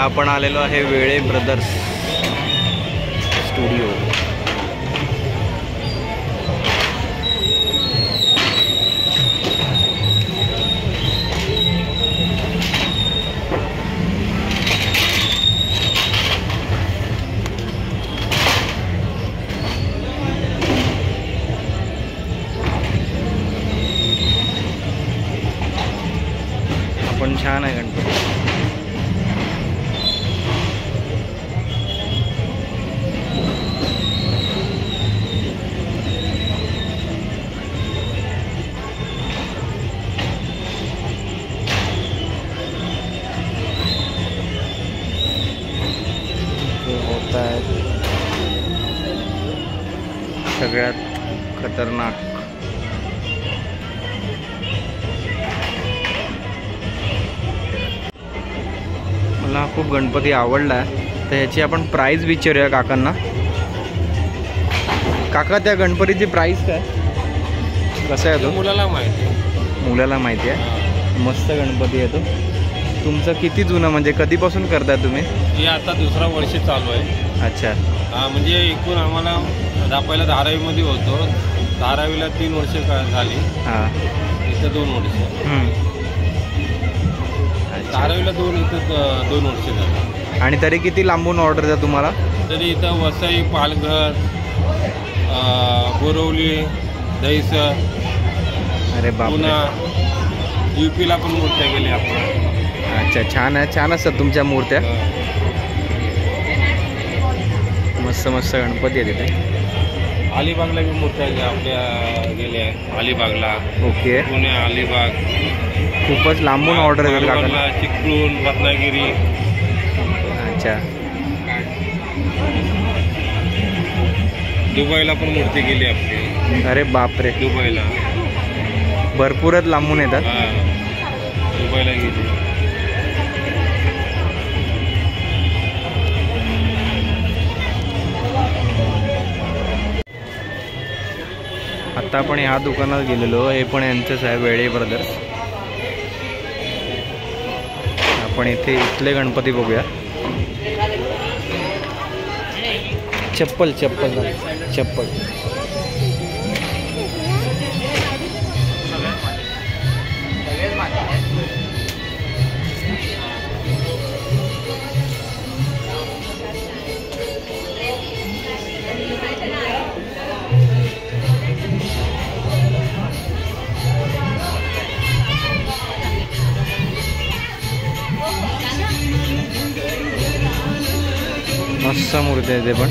आपण आलेलो आहे वेळे ब्रदर्स स्टुडिओ। पण छान आहे गणपती। होता है सगळ्यात खतरनाक। मला खूप गणपती आवडला, तर ह्याची आपण प्राइस विचारूया काकांना। काका, त्या गणपतीची प्राइस काय, कसं आहे तो? मुलाला माहिती आहे। मस्त गणपती आहे तो। तुमचं किती जुनं, म्हणजे कधीपासून करताय तुम्ही? हे आता दुसरा वर्ष चालू आहे। अच्छा। म्हणजे एकूण आम्हाला पहिला धारावीमध्ये होतो, धारावीला 3 वर्ष झाली। हां, इथं 2 वर्ष। धारावीला 2 वर्ष झाली। आणि तरी किती लांबून ऑर्डर द्या तुम्हाला? तरी इथं वसई, पालघर, बोरवली, दहिसर, अरे बाप, पुन्हा UPला पण मूर्त्या गेल्या आपण। अच्छा, छान आहे, छान असतात तुमच्या मूर्त्या। मस्त मस्त गणपती आहे तिथे। अलिबागला बी मूर्त्या आपल्या गेल्या, अलिबागला। ओके, पुणे, अलिबाग, खूपच लांबून ऑर्डर येतात काका। चिपळूण, रत्नागिरी। अच्छा, दुबईला पण मूर्ती गेली आपली। अरे बापरे, दुबईला भरपूरच लांबून येतात। दुबईला गेली। आता आपण ह्या दुकानात गेलेलो, हे पण यांचंच आहे, वेळे ब्रदर्स। आपण इथले गणपती बघूया। चप्पल मस्त मूर्ती आहे ते पण।